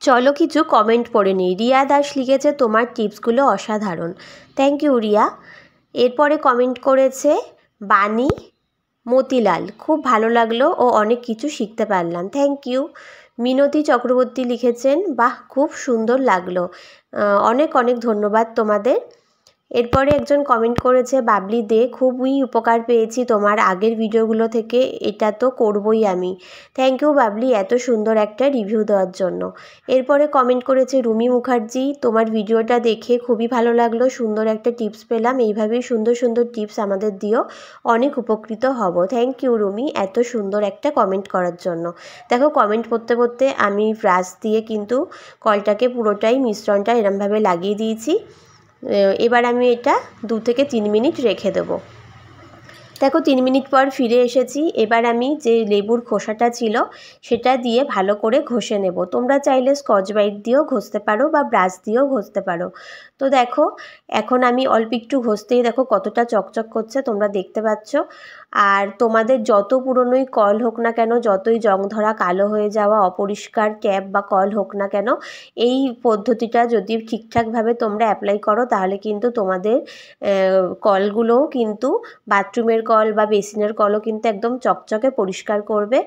চলো কিছু কমেন্ট পড়ে নিই। রিয়া দাস লিখেছে তোমার টিপসগুলো অসাধারণ। Thank you Riya. এরপরে কমেন্ট করেছে বাণী মতিলাল, খুব ভালো লাগলো ও অনেক কিছু শিখতে পারলাম। Thank you. মিনতি চক্রবর্তী লিখেছেন বাহ খুব সুন্দর লাগলো। অনেক অনেক ধন্যবাদ তোমাদের। এরপরে একজন কমেন্ট করেছে বাবলি দে, খুবই উপকার পেয়েছি তোমার আগের ভিডিওগুলো থেকে, এটা তো করবই আমি। থ্যাংক ইউ বাবলি এত সুন্দর একটা রিভিউ দেওয়ার জন্য। এরপরে কমেন্ট করেছে রুমি মুখার্জি, তোমার ভিডিওটা দেখে খুবই ভালো লাগলো, সুন্দর একটা টিপস পেলাম, এইভাবেই সুন্দর সুন্দর টিপস আমাদের দিও, অনেক উপকৃত হব। থ্যাংক ইউ রুমি এত সুন্দর একটা কমেন্ট করার জন্য। দেখো কমেন্ট পড়তে পড়তে আমি ব্রাশ দিয়ে কিন্তু কলটাকে পুরোটাই মিশ্রণটা এরমভাবে লাগিয়ে দিয়েছি। এবার আমি এটা 2 থেকে 3 মিনিট রেখে দেবো। দেখো 3 মিনিট পর ফিরে এসেছি। এবার আমি যে লেবুর খোসাটা ছিল সেটা দিয়ে ভালো করে ঘষে নেব। তোমরা চাইলে স্কচ ব্রাইট দিয়েও ঘষতে পারো বা ব্রাশ দিয়েও ঘষতে পারো। তো দেখো এখন আমি অল্প একটু ঘষতেই দেখো কতটা চকচক করছে, তোমরা দেখতে পাচ্ছ। আর তোমাদের যত পুরনোই কল হোক না কেন, যতই জং ধরা কালো হয়ে যাওয়া অপরিষ্কার ট্যাপ বা কল হোক না কেন, এই পদ্ধতিটা যদি ঠিকঠাকভাবে তোমরা অ্যাপ্লাই করো তাহলে কিন্তু তোমাদের কলগুলোও কিন্তু বাথরুমের কল বা বেসিনের কলও কিন্তু একদম চকচকে পরিষ্কার করবে,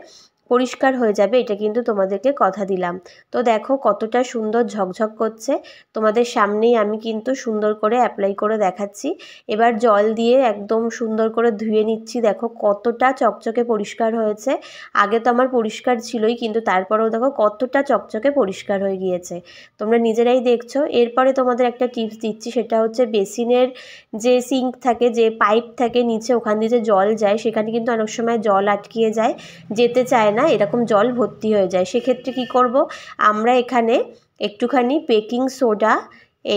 পরিষ্কার হয়ে যাবে, এটা কিন্তু তোমাদেরকে কথা দিলাম। তো দেখো কতটা সুন্দর ঝকঝক করছে, তোমাদের সামনেই আমি কিন্তু সুন্দর করে অ্যাপ্লাই করে দেখাচ্ছি। এবার জল দিয়ে একদম সুন্দর করে ধুয়ে নিচ্ছি। দেখো কতটা চকচকে পরিষ্কার হয়েছে। আগে তো আমার পরিষ্কার ছিলই, কিন্তু তারপরেও দেখো কতটা চকচকে পরিষ্কার হয়ে গিয়েছে, তোমরা নিজেরাই দেখছো। এরপরে তোমাদের একটা টিপস দিচ্ছি, সেটা হচ্ছে বেসিনের যে সিঙ্ক থাকে, যে পাইপ থাকে নিচে, ওখান দিয়ে যে জল যায় সেখানে কিন্তু অনেক সময় জল আটকিয়ে যায়, যেতে চায় না, এরকম জল ভর্তি হয়ে যায়। সেক্ষেত্রে কি করব, আমরা এখানে একটুখানি বেকিং সোডা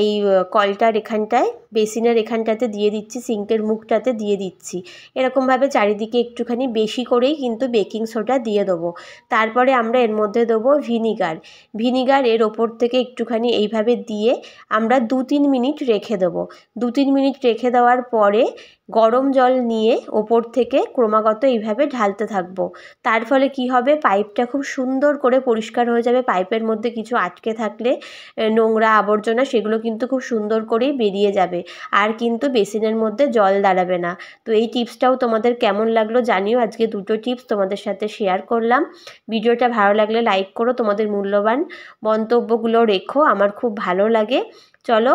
এই কলটার এখানটায়, বেসিনের এখানটাতে দিয়ে দিচ্ছি, সিঙ্কের মুখটাতে দিয়ে দিচ্ছি। এরকমভাবে চারিদিকে একটুখানি বেশি করেই কিন্তু বেকিং সোডা দিয়ে দেবো। তারপরে আমরা এর মধ্যে দেবো ভিনিগার এর ওপর থেকে একটুখানি এইভাবে দিয়ে আমরা 2-3 মিনিট রেখে দেবো। 2-3 মিনিট রেখে দেওয়ার পরে গরম জল নিয়ে ওপর থেকে ক্রমাগত এইভাবে ঢালতে থাকবো। তার ফলে কি হবে, পাইপটা খুব সুন্দর করে পরিষ্কার হয়ে যাবে। পাইপের মধ্যে কিছু আটকে থাকলে নোংরা আবর্জনা সেগুলো কিন্তু খুব সুন্দর করেই বেরিয়ে যাবে, আর কিন্তু বেসিনের মধ্যে জল দাঁড়াবে না। তো এই টিপসটাও তোমাদের কেমন লাগলো জানিও। আজকে 2টো টিপস তোমাদের সাথে শেয়ার করলাম। ভিডিওটা ভালো লাগলে লাইক করো, তোমাদের মূল্যবান মন্তব্যগুলো রেখো, আমার খুব ভালো লাগে। চলো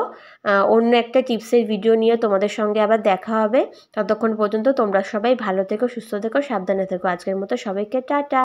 অন্য একটা টিপসের ভিডিও নিয়ে তোমাদের সঙ্গে আবার দেখা হবে। ততক্ষণ পর্যন্ত তোমরা সবাই ভালো থেকো, সুস্থ থেকো, সাবধানে থেকো। আজকের মতো সবাইকে টাটা।